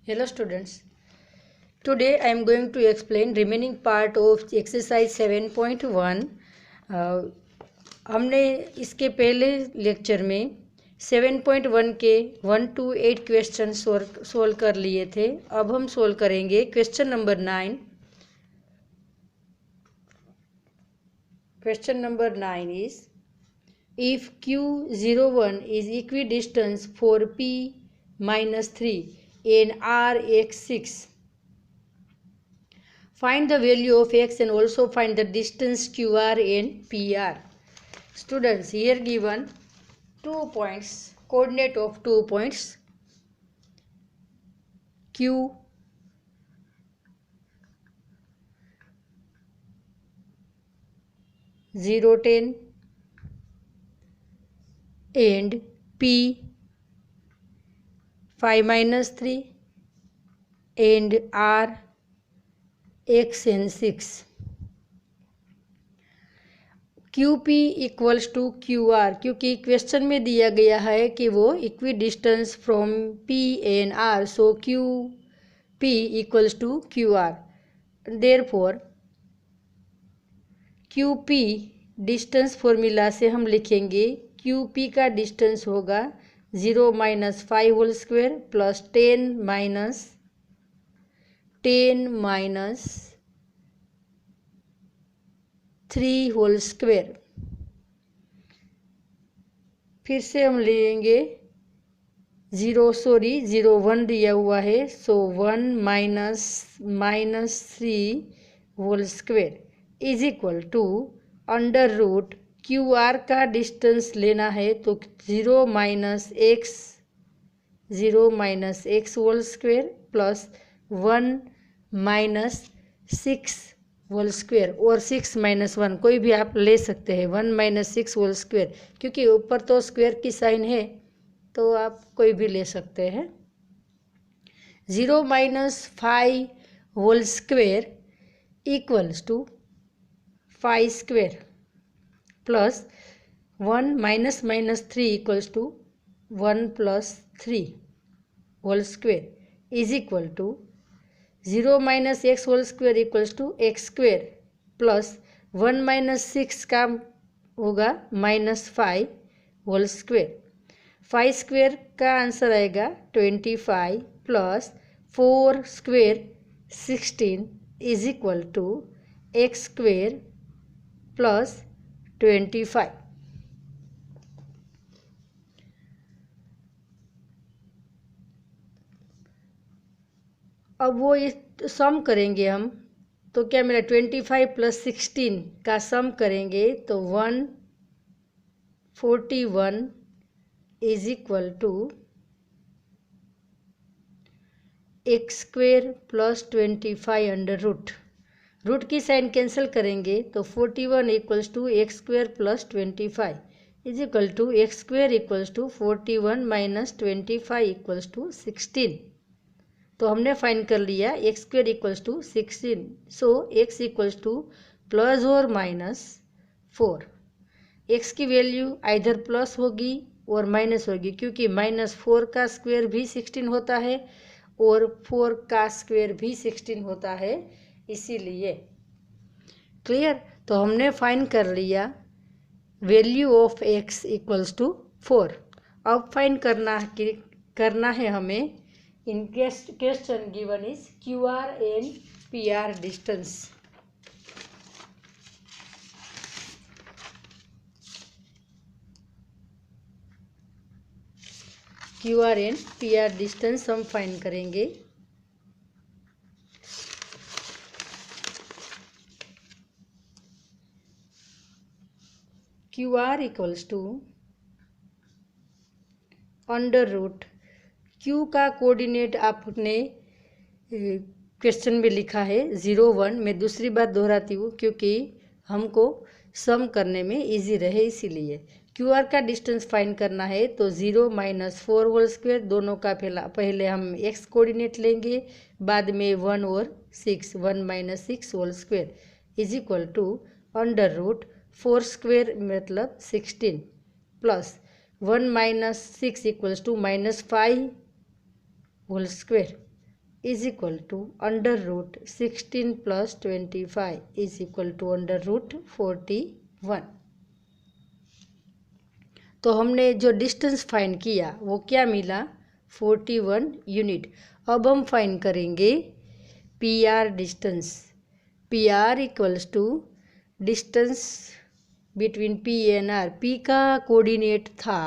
Hello students. Today I am going to explain remaining part of exercise 7.1. हमने इसके पहले lecture में 7.1 के 1 to 8 क्वेश्चन सोल्व कर लिए थे. अब हम सोल्व करेंगे question number 9. Question number 9 is, if Q01 is equidistance for P minus 3 and R x6, find the value of x and also find the distance QR and PR. Students, here given 2 points, coordinate of 2 points, Q 0, 10 and P 5 minus 3 and R x and 6. QP equals to QR, क्योंकि question में दिया गया है कि वो equidistance from P and R, so QP equals to QR. Therefore QP distance formula से हम लिखेंगे QP का डिस्टेंस होगा 0 minus 5 whole square plus 10 minus 3 whole square. फिर से हम लेंगे 1 दिया हुआ है, so 1 minus 3 whole square is equal to under root QR का डिस्टेंस लेना है तो 0 minus x whole square plus 1 minus 6 whole square, और 6 माइनस 1 कोई भी आप ले सकते हैं. 1 माइनस 6 होल स्क्वायर, क्योंकि ऊपर तो स्क्वायर की साइन है तो आप कोई भी ले सकते हैं. 0 minus 5 whole square equals to 5 square plus 1 minus 3 equals to 1 plus 3 whole square is equal to 0 minus x whole square equals to x square plus 1 minus 6 का होगा माइनस 5 होल स्क्वायर. 5 स्क्वायर का आंसर आएगा 25 plus 4 square 16 is equal to x square plus 25. अब वो सम करेंगे हम, तो क्या मिला 25 प्लस 16 का सम करेंगे तो 141 is equal to x square plus 25 under root की साइन कैंसिल करेंगे तो 41 equals to x square plus 25 is equal to x square equals to 41 minus 25 equals to 16. तो हमने फाइंड कर लिया x square equals to 16, so x equals to plus और minus 4. X की value either plus होगी और माइनस होगी, क्योंकि माइनस 4 का स्क्वायर भी 16 होता है और 4 का स्क्वायर भी 16 होता है, इसीलिए. क्लियर. तो हमने फाइंड कर लिया value of x equals to 4. अब फाइंड करना है हमें in question given is QR and PR distance. QR and PR distance हम फाइंड करेंगे. QR equals to under root Q का कोऑर्डिनेट आपने क्वेश्चन में लिखा है 0, 1. मैं दूसरी बात दोहराती हूँ क्योंकि हमको सम करने में इजी रहे, इसीलिए. QR का डिस्टेंस फाइंड करना है तो 0 माइनस 4 होल स्क्वायर, दोनों का पहले हम x कोऑर्डिनेट लेंगे, बाद में 1 और 6, 1 minus 6 whole square is equal to under root 4 square मतलब 16 plus 1 minus 6 equals to minus 5 whole square is equal to under root 16 plus 25 is equal to under root 41। तो हमने जो डिस्टेंस फाइंड किया वो क्या मिला, 41 यूनिट। अब हम फाइंड करेंगे P R distance. P R equals to distance between P and R. P का कोऑर्डिनेट था,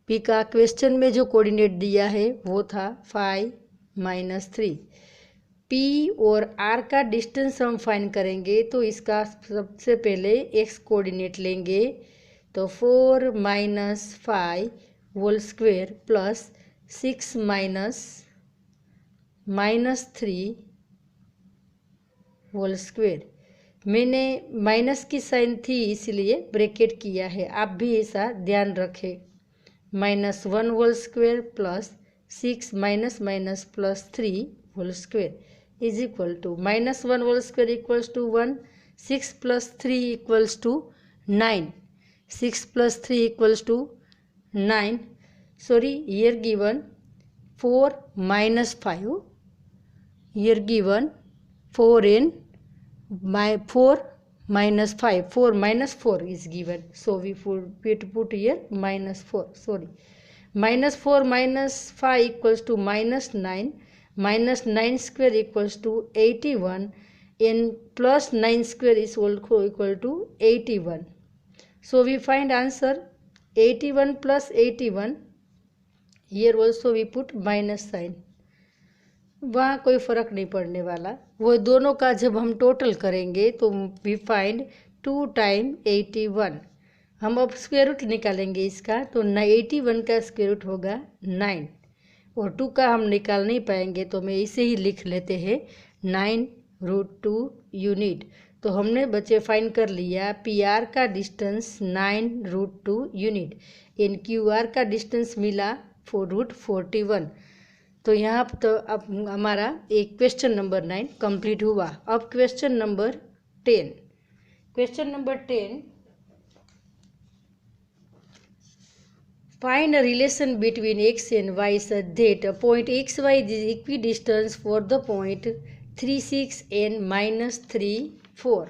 पी का क्वेश्चन में जो कोऑर्डिनेट दिया है वो था 5 - 3। पी और आर का डिस्टेंस हम फाइंड करेंगे तो इसका सबसे पहले एक्स कोऑर्डिनेट लेंगे, तो 4 - 5 whole square plus 6 - 3 whole square. मैंने माइनस की साइन थी इसलिए ब्रैकेट किया है, आप भी ऐसा ध्यान रखें। -1 whole square plus 6 minus plus 3 whole square is equal to -1 whole square equals to 1, 6 plus 3 equals to 9, 6 plus 3 equals to 9। Sorry, here given 4 - 5, here given 4 and 4 - 5, 4 - 4 is given, so we put here -4, sorry, -4 - 5 equals to -9, -9 square equals to 81, and plus 9 square is also equal to 81. So we find answer 81 plus 81. Here also we put minus sign, वहाँ कोई फ़र्क नहीं पड़ने वाला। वो दोनों का जब हम टोटल करेंगे तो वी फाइंड 2 टाइम 81। हम अब स्क्वायर रूट निकालेंगे इसका, तो 81 का स्क्वायर रूट होगा 9, और 2 का हम निकाल नहीं पाएंगे तो मैं इसे ही लिख लेते हैं 9√2 यूनिट। तो हमने बच्चे फाइंड कर लिया पी आर का डिस्टेंस 9√2 यूनिट, इन क्यू आर का डिस्टेंस मिला √41। तो यहाँ तो अब हमारा एक क्वेश्चन नंबर 9 कंप्लीट हुआ। अब question number 10। Question number 10, find a relation between x and y such that a point xy is equidistant for the point 3, 6 and -3, 4।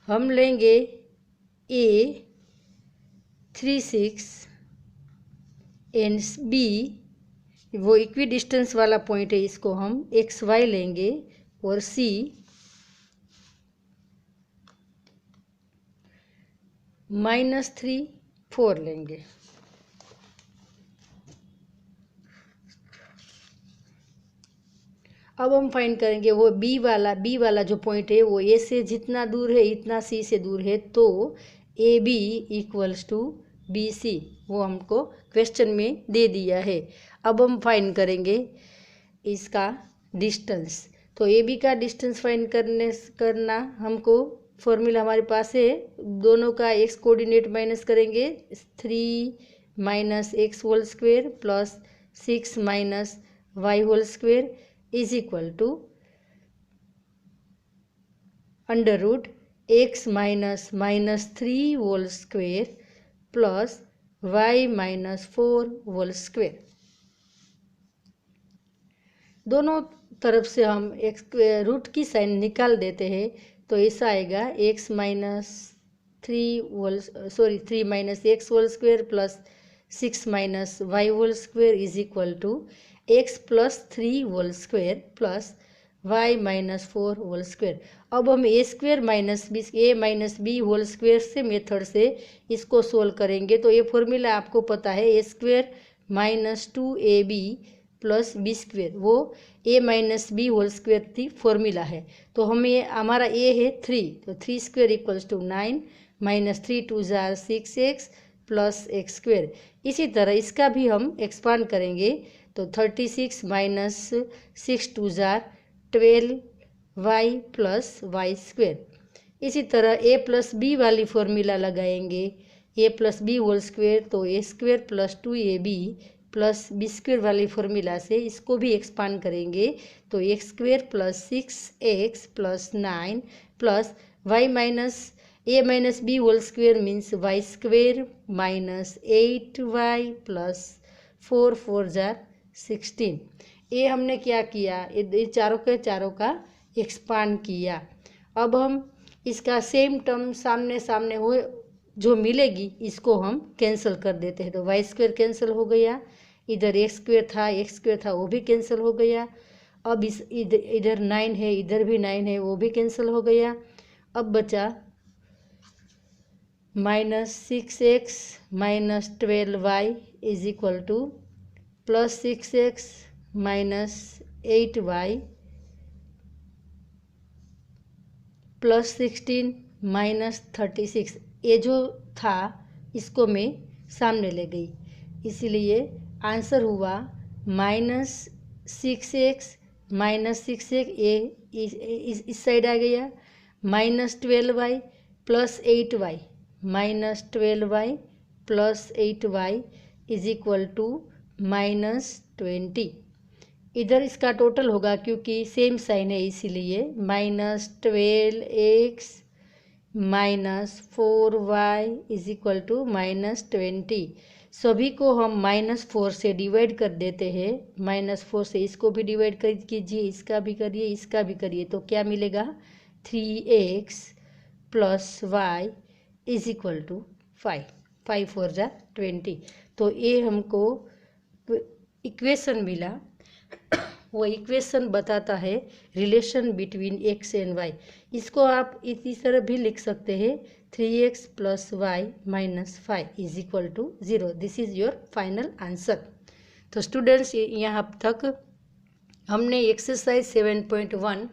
हम लेंगे a 3, 6 एंड b, वो इक्वी डिस्टेंस वाला पॉइंट है, इसको हम x Y लेंगे, और सी -3, 4 लेंगे। अब हम फाइंड करेंगे वो बी वाला जो पॉइंट है वो ए से जितना दूर है इतना सी से दूर है, तो A B equals to B C, वो हमको क्वेश्चन में दे दिया है। अब हम फाइंड करेंगे इसका डिस्टेंस। तो ए बी का डिस्टेंस फाइंड करना हमको फॉर्मूला हमारे पास है, दोनों का एक्स कोऑर्डिनेट माइनस करेंगे, 3 - x whole square plus 6 - y whole square is equal to under root x -3 whole square plus y -4 whole square. दोनों तरफ से हम एक्स रूट की साइन निकाल देते हैं, तो ऐसा आएगा x -3 whole square plus 6 - y whole square is equal to x plus 3 whole square plus y -4 whole square. अब हम A minus B whole square से मेथड से इसको सोल्व करेंगे, तो ये फॉर्मूला आपको पता है, A square -2ab plus B square, वो a - b होल स्क्वायर थी फॉर्मूला है। तो हम ये हमारा a है 3, तो 3 स्क्वायर इक्वल्स टू 9 -3 2 जार 6x प्लस x स्क्वायर। इसी तरह इसका भी हम एक्सपांड करेंगे, तो 36 - 6 2 jar 12y plus y square. इसी तरह a प्लस b वाली फॉर्मूला लगाएंगे, a plus B whole square, तो a square plus 2ab plus B square वाली फॉर्मूला से इसको भी एक्सपांड करेंगे, तो x square plus 6x plus 9 plus y a minus B whole square means y square -8y plus 4 4 जार 16 ये हमने क्या किया, ये चारों के चारों का एक्सपांड किया। अब हम इसका सेम टर्म सामने सामने हो जो मिलेगी इसको हम कैंसिल कर देते हैं। तो वाई स्क्वेयर कैंसिल हो गया, इधर एक्स स्क्वेयर था वो भी कैंसिल हो गया। अब इस इधर 9 है, इधर भी 9 है, वो भी कैंसिल हो गया। अब बचा -6x minus 12y is equal to +6x minus 8y +16 minus 36। ये जो था इसको मैं सामने ले गई, इसीलिए आंसर हुआ -6x माइनस 6x, ये इस साइड आ गया, -12y plus 8y -12y plus 8y is equal to -20। इधर इसका टोटल होगा क्योंकि सेम साइन है इसीलिए -12x minus 4y is equal to -20। सभी को हम -4 से डिवाइड कर देते हैं। -4 से इसको भी डिवाइड कर कीजिए, इसका भी करिए, इसका भी करिए, तो क्या मिलेगा 3x plus y is equal to 5। 5 4 जा 20। तो ये हमको इक्वेशन मिला। वो इक्वेशन बताता है relation between x and y। इसको आप इस तरह भी लिख सकते हैं 3x plus y minus 5 is equal to 0। This is your final answer. तो स्टूडेंट्स यहाँ तक हमने एक्सरसाइज 7.1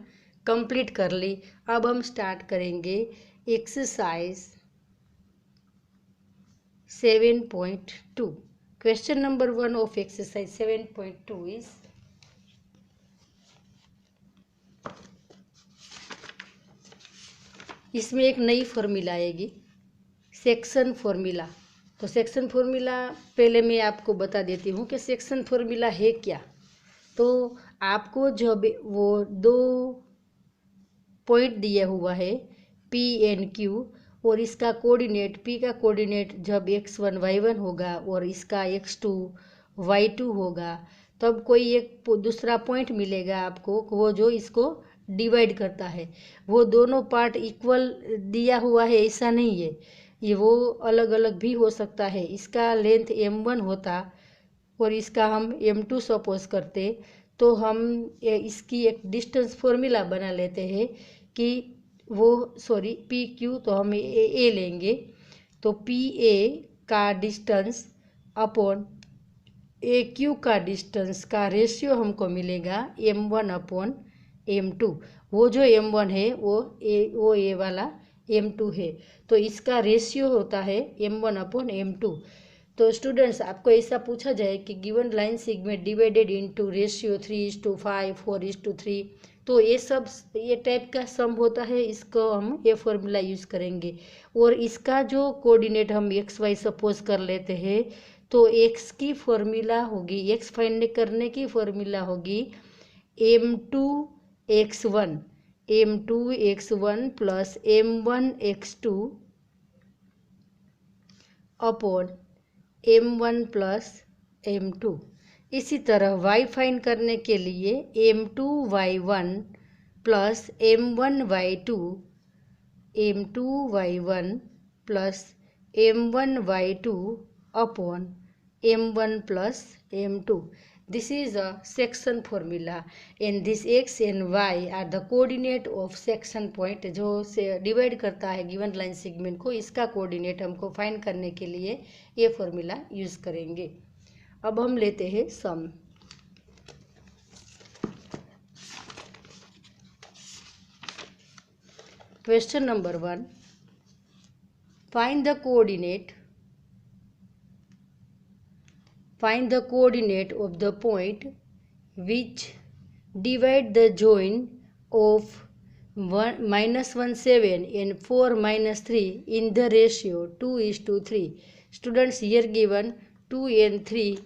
कंप्लीट कर ली। अब हम स्टार्ट करेंगे exercise 7.2। Question number 1 of exercise 7.2 is इसमें एक नई फॉर्मूला आएगी, सेक्शन फॉर्मूला। तो सेक्शन फॉर्मूला पहले मैं आपको बता देती हूँ कि सेक्शन फॉर्मूला है क्या। तो आपको जब वो दो पॉइंट दिया हुआ है P एंड Q और इसका कोऑर्डिनेट P का कोऑर्डिनेट जब x1 y1 होगा और इसका x2 y2 होगा, तब कोई एक दूसरा पॉइंट मिलेगा आपको वो जो इसको डिवाइड करता है। वो दोनों पार्ट इक्वल दिया हुआ है ऐसा नहीं है, ये वो अलग अलग भी हो सकता है। इसका लेंथ m1 होता और इसका हम m2 सपोज करते, तो हम इसकी एक डिस्टेंस फॉर्मूला बना लेते हैं कि वो पी क्यू, तो हम ए लेंगे। तो पी ए का डिस्टेंस अपॉन ए क्यू का डिस्टेंस का रेशियो हमको मिलेगा m1 अपॉन m2। वो जो m1 है वो ए वाला m2 है, तो इसका रेशियो होता है m1 अपॉन m2। तो स्टूडेंट्स आपको ऐसा पूछा जाए कि given line segment divided into ratio 3:5 4:3, तो ये टाइप का सम होता है, इसको हम ये फॉर्मूला यूज़ करेंगे। और इसका जो कोऑर्डिनेट हम एक्स वाई सपोज कर लेते हैं, तो एक्स की फॉर्मूला होगी, एक्स फाइंड करने की फॉर्मूला होगी m2x1 plus m1x2 upon m1 plus m2। इसी तरह y फाइंड करने के लिए m2y1 plus m1y2 plus m1y2 upon m1 plus m2। This is a section formula and this x and y are the coordinate of section point जो से divide करता है given line segment को। इसका coordinate हमको फाइंड करने के लिए ये फॉर्मूला यूज़ करेंगे। अब हम लेते हैं sum. Question number 1, find the coordinate of the point which divide the join of -17 and 4-3 in the ratio 2:3. Students, here given 2 and 3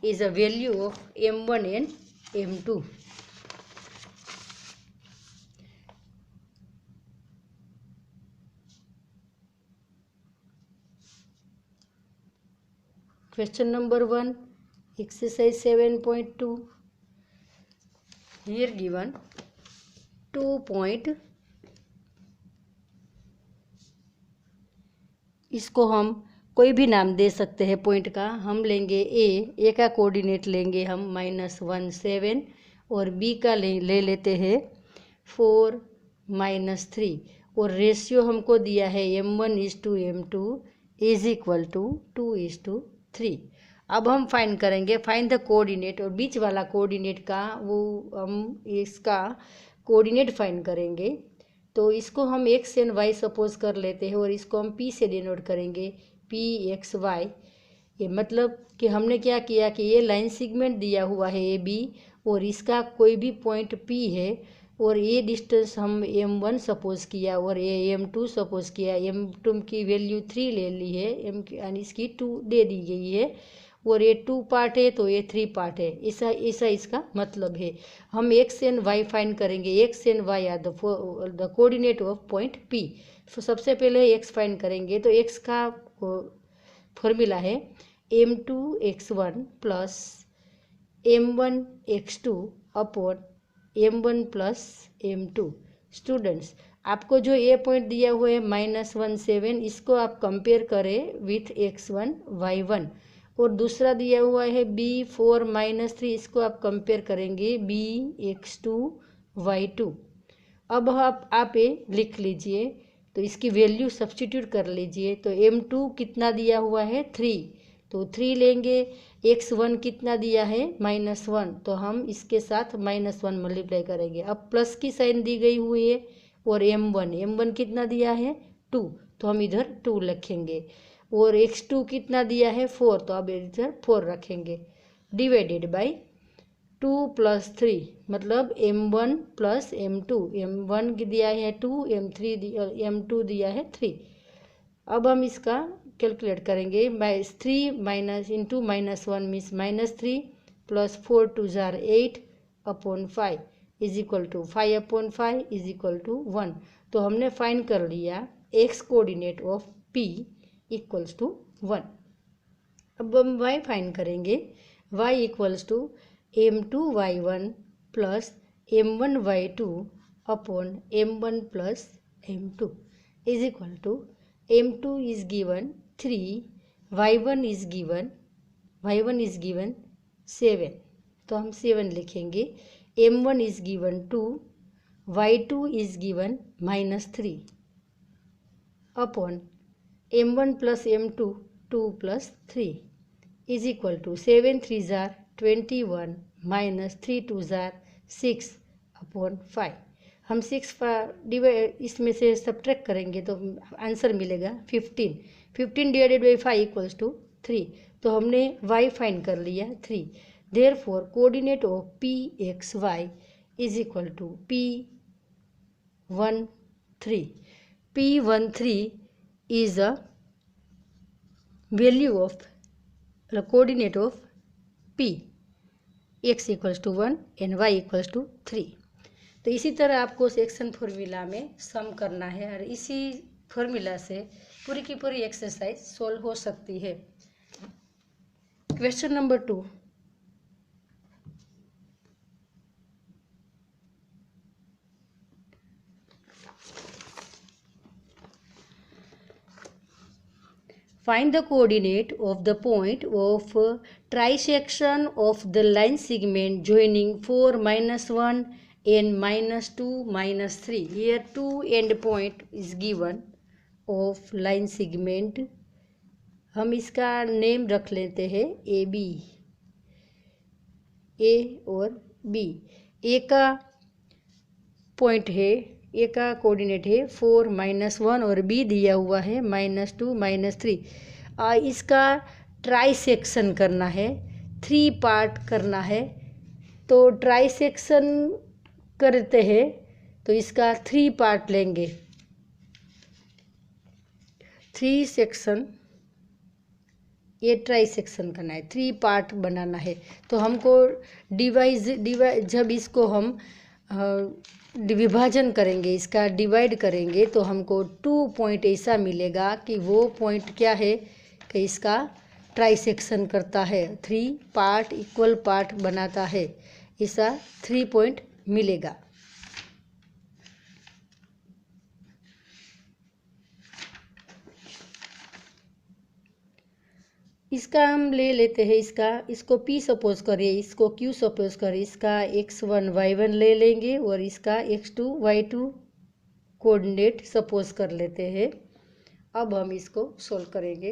is a value of m1 and m2. Question number 1, exercise 7.2. here given 2 point, इसको हम कोई भी नाम दे सकते हैं point का। हम लेंगे ए का कोऑर्डिनेट लेंगे हम -1 7 और बी का ले लेते हैं 4 -3 और रेशियो हमको दिया है m1:m2 इज इक्वल टू 2:3। अब हम फाइंड करेंगे फाइंड द कोऑर्डिनेट, और बीच वाला कोऑर्डिनेट का वो हम इसका कोऑर्डिनेट फाइंड करेंगे। तो इसको हम x एंड y सपोज कर लेते हैं और इसको हम p से डिनोट करेंगे p(x,y). ये मतलब कि हमने क्या किया कि ये लाइन सेगमेंट दिया हुआ है ए बी और इसका कोई भी पॉइंट p है और ये डिस्टेंस हम m1 सपोज किया और ये m2 सपोज किया। m2 की वैल्यू 3 ले ली है, यानी इसकी 2 दे दी गई है और ये 2 पार्ट है तो ये 3 पार्ट है। ऐसा इसका मतलब है। हम x एंड y फाइंड करेंगे। x and y are the coordinate of point p। तो सबसे पहले x फाइंड करेंगे तो x का फॉर्मूला है m2x1 plus m1x2 upon m1 plus m2। Students, आपको जो ये पॉइंट दिया हुआ है -1 7, इसको आप कंपेयर करें विथ x1 y1 और दूसरा दिया हुआ है b4 -3, इसको आप कंपेयर करेंगे bx2 y2। अब आप ये लिख लीजिए तो इसकी वैल्यू सब्स्टिट्यूट कर लीजिए। तो m2 कितना दिया हुआ है 3, तो 3 लेंगे। x1 कितना दिया है -1, तो हम इसके साथ -1 मल्टीप्लाई करेंगे। अब प्लस की साइन दी गई हुई है और m1 कितना दिया है 2, तो हम इधर 2 लिखेंगे और x2 कितना दिया है 4, तो अब इधर 4 रखेंगे डिवाइडेड बाय 2 + 3 मतलब m1 प्लस m2। m1 दिया है 2, m2 दिया है 3। अब हम इसका कैलकुलेट करेंगे। 3 इंटू -1 मीन्स -3 प्लस 4 2 जार 8 upon 5 is equal to 5/5 is equal to 1। तो हमने फाइंड कर लिया x coordinate of p equals to 1। अब हम y फाइंड करेंगे। y equals to m2y1 plus m1y2 upon m1 plus m2 is equal to m2 is given 3, y1 is given 7, तो हम 7 लिखेंगे। m1 is given 2, y2 is given -3 upon m1 plus m2 2 + 3 is equal to 7 3 जार 21 -3 2 जार 6 upon 5। हम 6 divide इसमें से subtract करेंगे तो आंसर मिलेगा 15। 15 डिवाइडेड बाई 5 इक्वल्स टू 3। तो हमने y फाइंड कर लिया 3। Therefore coordinate of p(x,y) is equal to p13। p13 is a value of coordinate of p, x equals to 1 and y equals to 3। तो इसी तरह आपको सेक्शन फॉर्मूला में सम करना है और इसी फॉर्मूला से पूरी की पूरी एक्सरसाइज सॉल्व हो सकती है। Question number 2, find the coordinate of the point of trisection of the line segment joining 4 -1 and -2 -3. Here 2 end point is given of line segment। हम इसका नेम रख लेते हैं ए बी, ए और बी। ए का पॉइंट है, ए का कोऑर्डिनेट है 4 -1 और बी दिया हुआ है -2 -3। इसका ट्राइसेक्शन करना है, 3 पार्ट करना है। तो ट्राइसेक्शन करते हैं तो इसका 3 पार्ट लेंगे। 3 सेक्शन, ये ट्राइसेक्शन करना है, 3 पार्ट बनाना है। तो हमको जब इसको हम विभाजन करेंगे, इसका डिवाइड करेंगे तो हमको 2 पॉइंट ऐसा मिलेगा कि वो पॉइंट क्या है कि इसका ट्राइसेक्शन करता है, 3 पार्ट इक्वल पार्ट बनाता है। ऐसा 3 पॉइंट मिलेगा। इसका हम ले लेते हैं, इसको P सपोज करिए, इसको Q सपोज करिए, इसका x1 y1 ले लेंगे और इसका x2 y2 कोऑर्डिनेट सपोज कर लेते हैं। अब हम इसको सोल्व करेंगे।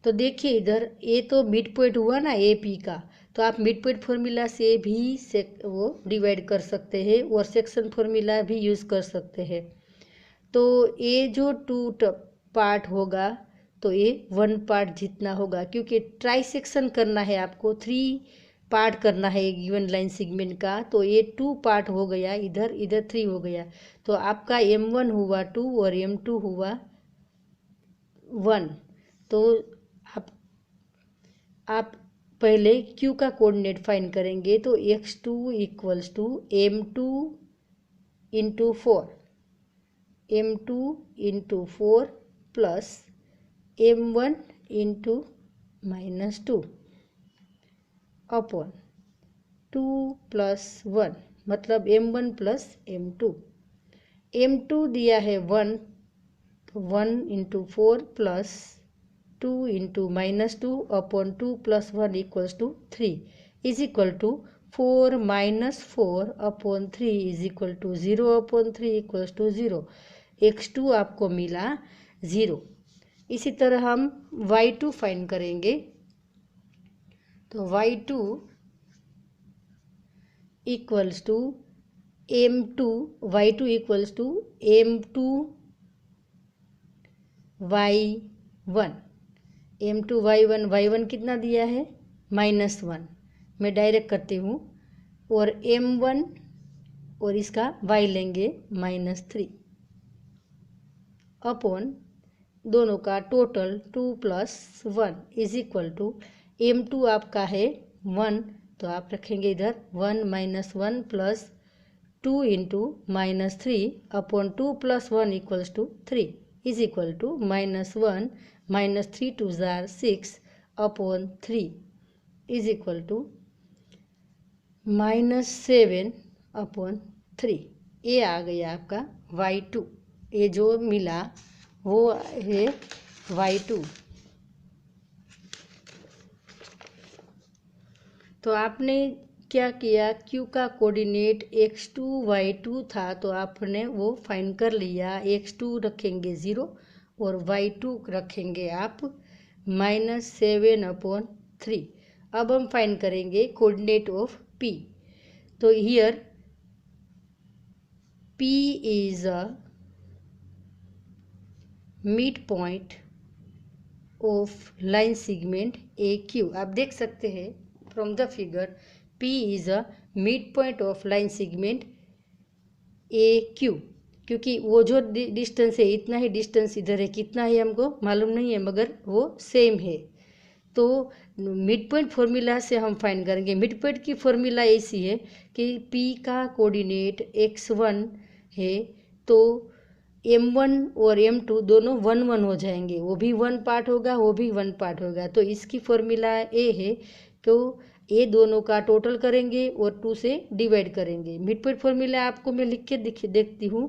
तो देखिए इधर ये तो मिड पॉइंट हुआ ना ए पी का, तो आप मिड पॉइंट फॉर्मूला से भी वो डिवाइड कर सकते हैं और सेक्शन फॉर्मूला भी यूज़ कर सकते हैं। तो ये जो पार्ट होगा तो ये 1 पार्ट जितना होगा, क्योंकि ट्राई सेक्शन करना है आपको, 3 पार्ट करना है एक गिवन लाइन सेगमेंट का, तो ये 2 पार्ट हो गया, इधर इधर 3 हो गया। तो आपका M1 हुआ 2 और M2 हुआ 1। तो आप पहले Q का कोऑर्डिनेट फाइंड करेंगे, तो x2 equals to M2 into 4, M2 into 4 plus M1 into -2 upon 2 plus 1, मतलब M1 प्लस M2। M2 दिया है 1, तो 1 into 4 plus 2 into -2 upon 2 plus 1 equals to 3 is equal to 4 minus 4 upon 3 is equal to 0 upon 3 equals to 0। x2 आपको मिला 0। इसी तरह हम y2 find करेंगे। तो y2 equals to m2, y2 equals to m2 y1, m2 y1 कितना दिया है -1, मैं डायरेक्ट करती हूँ, और m1 और इसका y लेंगे -3 अपॉन दोनों का total 2 plus 1 is equal to m2 आपका है 1, तो आप रखेंगे इधर 1 minus 1 plus 2 into -3 upon 2 plus 1 equals to 3 is equal to -1 -3 2 जार 6 upon 3 is equal to -7 upon 3। ये आ गया आपका y2। ये जो मिला वो है y2। तो आपने क्या किया, Q का कोऑर्डिनेट x2 y2 था, तो आपने वो फाइंड कर लिया। x2 रखेंगे 0 और y2 रखेंगे आप -7 अपॉन 3। अब हम फाइंड करेंगे कोऑर्डिनेट ऑफ P। तो here P is a mid point of line segment AQ। आप देख सकते हैं from the figure P is a mid point of line segment AQ, क्योंकि वो जो डिस्टेंस है इतना ही डिस्टेंस इधर है, कितना है हमको मालूम नहीं है, मगर वो सेम है। तो मिड पॉइंट फॉर्मूला से हम फाइंड करेंगे। मिड पॉइंट की फॉर्मूला ऐसी है कि P का कोऑर्डिनेट x1 है, तो M1 और M2 दोनों 1 1 हो जाएंगे, वो भी 1 पार्ट होगा, वो भी 1 पार्ट होगा। तो इसकी फॉर्मूला ए है, तो ये दोनों का टोटल करेंगे और 2 से डिवाइड करेंगे। मिड पॉइंट फॉर्मूला आपको मैं लिख के देखती हूँ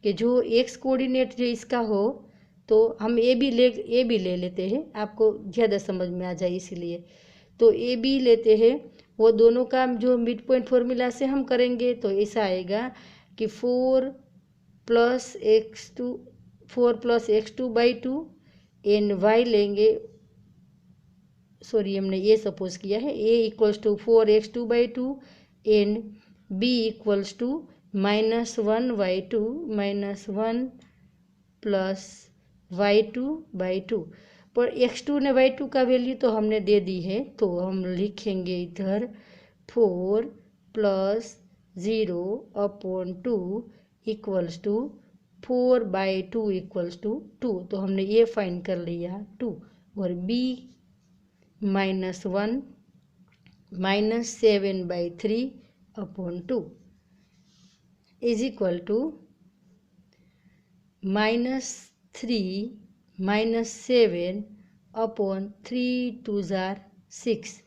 कि जो x कोऑर्डिनेट जो इसका हो, तो हम ए भी ले लेते हैं, आपको ज़्यादा समझ में आ जाए इसलिए। तो ए बी लेते हैं, वो दोनों का जो मिड पॉइंट फॉर्मूला से हम करेंगे, तो ऐसा आएगा कि 4 plus x2 by 2 and y लेंगे, सॉरी हमने ये सपोज किया है, a equals to 4x2 by 2 and b equals to -1 y2 -1 plus y2 by 2। पर x2 ने y2 का वैल्यू तो हमने दे दी है, तो हम लिखेंगे इधर 4 plus 0 upon 2 equals to 4 by 2 equals to 2। तो हमने ये फाइंड कर लिया 2, और b -1 -7 by 3 upon 2 is equal to -3 -7 upon 3 2 जार 6,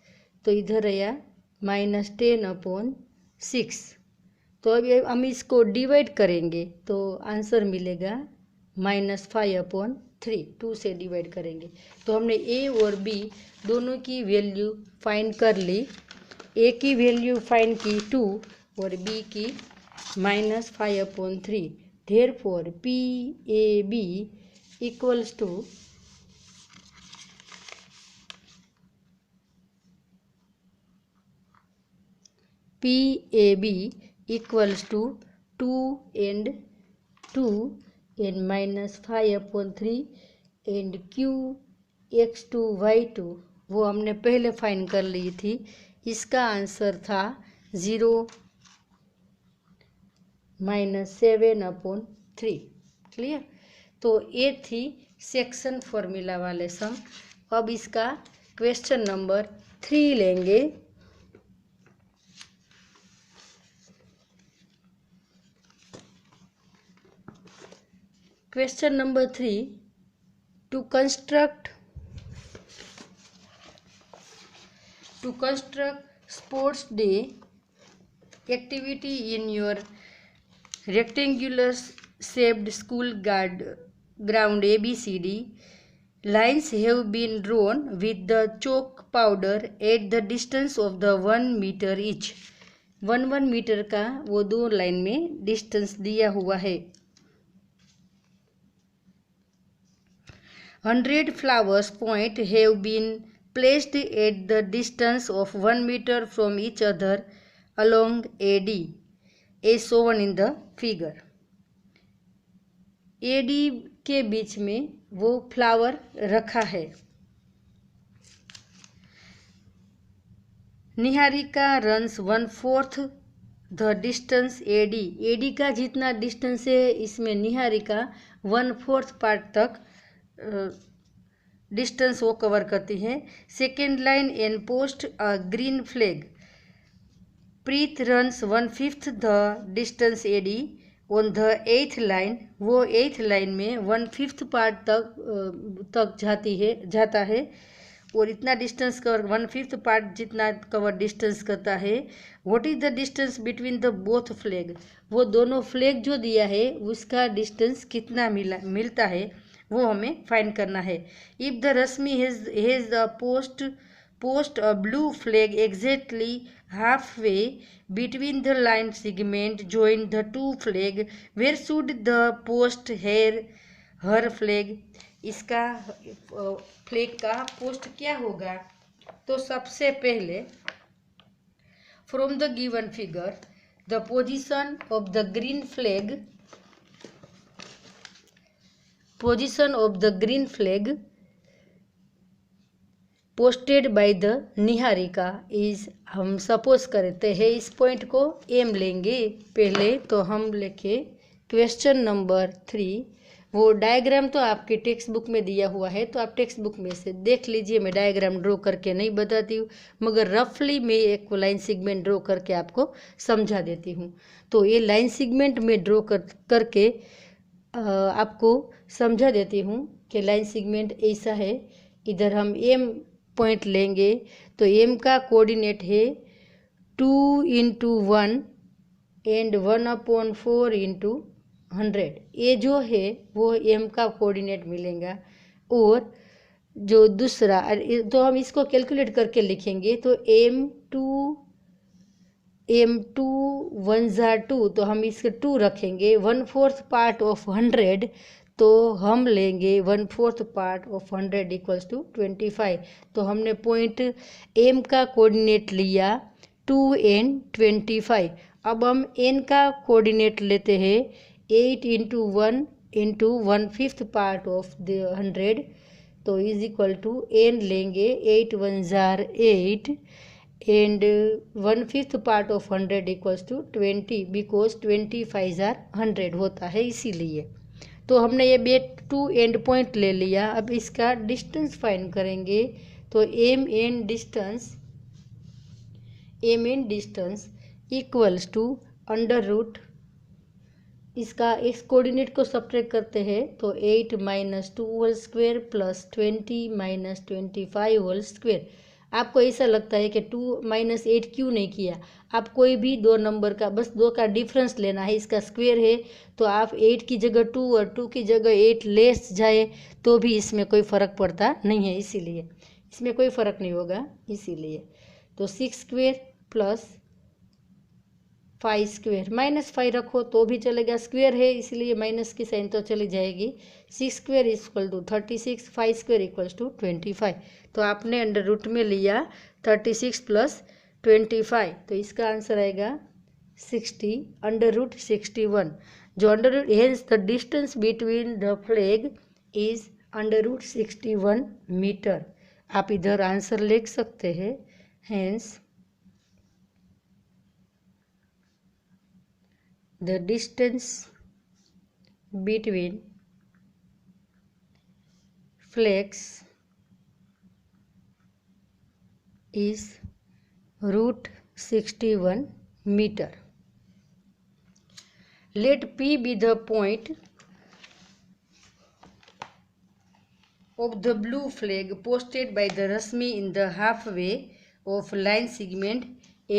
तो इधर आया -10/6। तो अभी हम इसको डिवाइड करेंगे तो आंसर मिलेगा -5/3, 2 से डिवाइड करेंगे। तो हमने ए और बी दोनों की वैल्यू फाइंड कर ली। ए की वैल्यू फाइंड की 2 और बी की -5/3। Therefore PAB equals to PAB equals to 2 and 2 and -5/3 and QX2 Y2 वो हमने पहले फाइंड कर ली थी। इसका आंसर था 0 -7/3। क्लियर। तो ये थी सेक्शन फॉर्मूला वाले सम। अब इसका क्वेश्चन नंबर 3 लेंगे। Question number 3, to construct sports day activity in your rectangular shaped school ground ABCD, lines have been drawn with the chalk powder at the distance of the 1 meter each। 1 metre का वो दो line में distance दिया हुआ है। 100 flowers point have been placed at the distance of 1 meter from each other along AD as shown in the figure। AD के बीच में वो फ्लावर रखा है। Niharika runs 1/4 the distance AD। AD का जितना डिस्टेंस है इसमें निहारिका 1/4 पार्ट तक डिस्टेंस वो कवर करती है। Second line and post a green flag. Preet runs 1/5 the distance AD on the 8th line. वो 8th लाइन में 1/5 पार्ट तक जाता है और इतना डिस्टेंस कवर 1/5 पार्ट जितना कवर डिस्टेंस करता है। What is the distance between the both flag. वो दोनों फ्लैग जो दिया है उसका डिस्टेंस कितना मिलता है वो हमें फाइंड करना है। If the Rashmi has the post a blue flag exactly half way between the line segment join the two flag, where should the post her flag. इसका फ्लैग का पोस्ट क्या होगा। तो सबसे पहले from the given figure the position of the green flag posted by the Niharika is, हम suppose करते हैं इस पॉइंट को एम लेंगे पहले। तो हम लिखे क्वेश्चन नंबर 3। वो डायग्राम तो आपके टेक्स्ट बुक में दिया हुआ है तो आप टेक्स्ट बुक में से देख लीजिए। मैं डायग्राम ड्रॉ करके नहीं बताती हूँ मगर रफली मैं एक लाइन सेगमेंट ड्रॉ करके आपको समझा देती हूँ। तो ये लाइन सेगमेंट में ड्रॉ करके आपको समझा देती हूँ कि लाइन सेगमेंट ऐसा है। इधर हम एम पॉइंट लेंगे तो एम का कोऑर्डिनेट है 2 × 1 एंड 1/4 × 100। ये जो है वो एम का कोऑर्डिनेट मिलेगा। और जो दूसरा तो हम इसको कैलकुलेट करके लिखेंगे तो m2 1 जार 2 तो हम इसके 2 रखेंगे। 1/4 पार्ट ऑफ 100 तो हम लेंगे 1/4 पार्ट ऑफ 100 इक्वल्स टू 25। तो हमने पॉइंट एम का कोऑर्डिनेट लिया 2 and 25। अब हम एन का कोऑर्डिनेट लेते हैं 8 × 1 × 1/5 पार्ट ऑफ द 100 तो इज इक्वल टू एन लेंगे 8 1 जार 8 and 1/5 part of 100 equals to 20 because 25 जार 100 होता है इसीलिए। तो हमने ये बे 2 एंड पॉइंट ले लिया। अब इसका डिस्टेंस फाइंड करेंगे तो M N distance equals to under root इसका एक्स कोऑर्डिनेट को सब्ट्रैक्ट करते हैं तो 8 - 2 whole square plus 20 - 25 whole square. आपको ऐसा लगता है कि 2 - 8 क्यों नहीं किया? आप कोई भी दो नंबर का बस 2 का डिफरेंस लेना है, इसका स्क्वायर है तो आप 8 की जगह 2 और 2 की जगह 8 लेस जाए तो भी इसमें कोई फ़र्क पड़ता नहीं है, इसीलिए इसमें कोई फ़र्क नहीं होगा इसीलिए। तो 6 स्क्वायर प्लस 5 स्क्वायर, -5 रखो तो भी चलेगा, स्क्वायर है इसलिए माइनस की साइन तो चली जाएगी। 6 square equal to 36, 5 square equals to 25। तो आपने अंडर रूट में लिया 36 प्लस 25, तो इसका आंसर आएगा 60 अंडर रूट 61। जो under root hence the distance between the flag is under root 61 metre. आप इधर आंसर लिख सकते हैं। Hence the distance between flags is root 61 meter. Let P be the point of the blue flag posted by the Rashmi in the halfway of line segment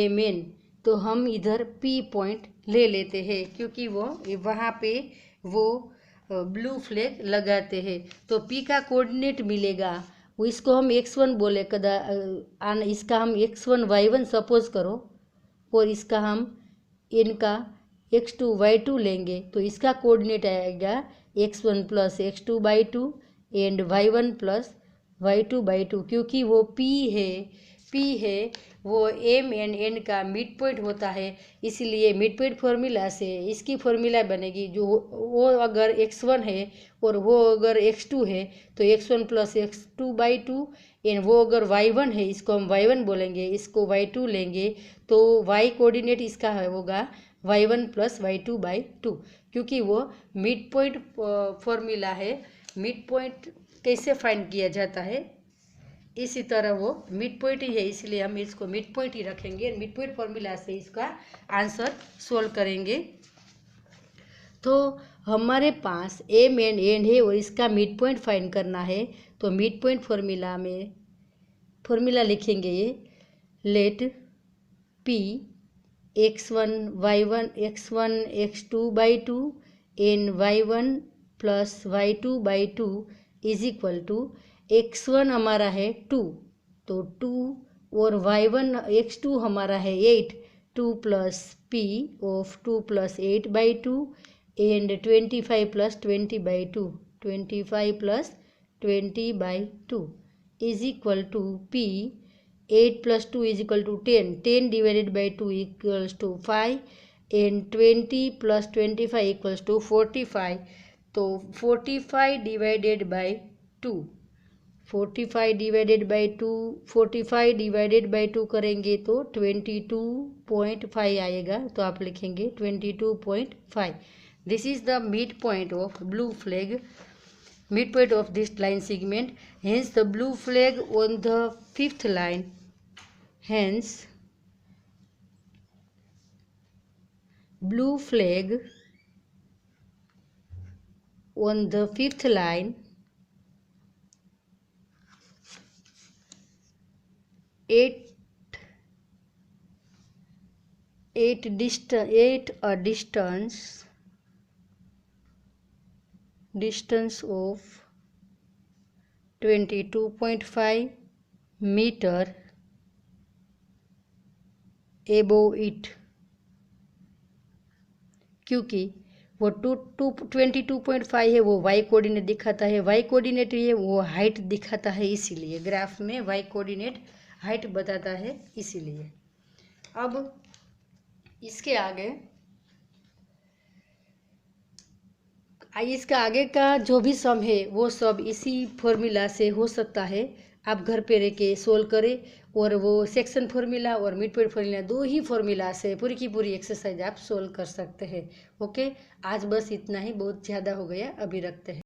MN। तो हम इधर P point ले लेते हैं क्योंकि वो वहाँ पे वो ब्लू फ्लैग लगाते हैं। तो P का कोऑर्डिनेट मिलेगा, वो इसको हम x1 बोले इसका हम x1 y1 सपोज करो और इसका हम इनका x2 y2 लेंगे तो इसका कोऑर्डिनेट आएगा x1 plus x2 by 2 and y1 plus y2/2। क्योंकि वो P है वो M एंड N का मिड पॉइंट होता है, इसलिए मिड पॉइंट फॉर्मूला से इसकी फॉर्मूला बनेगी जो वो अगर x1 है और वो अगर x2 है तो x1 प्लस x2/2 एंड वो अगर y1 है इसको हम y1 बोलेंगे, इसको y2 लेंगे तो y कोऑर्डिनेट इसका होगा y1 प्लस y2/2। क्योंकि वो मिड पॉइंट फॉर्मूला है। मिड पॉइंट कैसे फाइंड किया जाता है, इसी तरह वो मिड पॉइंट ही है, इसलिए हम इसको मिड पॉइंट ही रखेंगे। मिड पॉइंट फॉर्मूला से इसका आंसर सोल्व करेंगे। तो हमारे पास M एंड N है और इसका मिड पॉइंट फाइंड करना है। तो मिड पॉइंट फॉर्मूला में फॉर्मूला लिखेंगे ये let P x1 y1 x1 x2/2 and y1 plus y2/2 is equal to x1 हमारा है 2 तो 2 और y1 x2 हमारा है 8, 2 प्लस p of 2 plus 8/2 and 25 plus 20/2 25 plus 20/2 is equal to p 8 plus 2 is equal to 10, 10 divided by 2 equals to 5 and 20 plus 25 equals to 45। तो 45 divided by 2 45 divided by 2 करेंगे तो 22.5 आएगा। तो आप लिखेंगे 22.5। This is the mid point of blue flag, mid point of this line segment. Hence the blue flag on the 5th line, hence blue flag on the 5th line 8 a distance of 22.5 meter above it। क्योंकि वो 22.5 है, वो Y coordinate दिखाता है, Y coordinate ये वो height दिखाता है, इसीलिए ग्राफ में वाई कोऑर्डिनेट हाइट बताता है इसीलिए। अब इसके आगे इसका आगे का जो भी सम है वो सब इसी फॉर्मूला से हो सकता है। आप घर पे रह के सोल्व करें और वो सेक्शन फॉर्मूला और मिड पॉइंट फॉर्मूला 2 ही फॉर्मूला से पूरी की पूरी एक्सरसाइज आप सोल्व कर सकते हैं। ओके, आज बस इतना ही, बहुत ज़्यादा हो गया, अभी रखते हैं।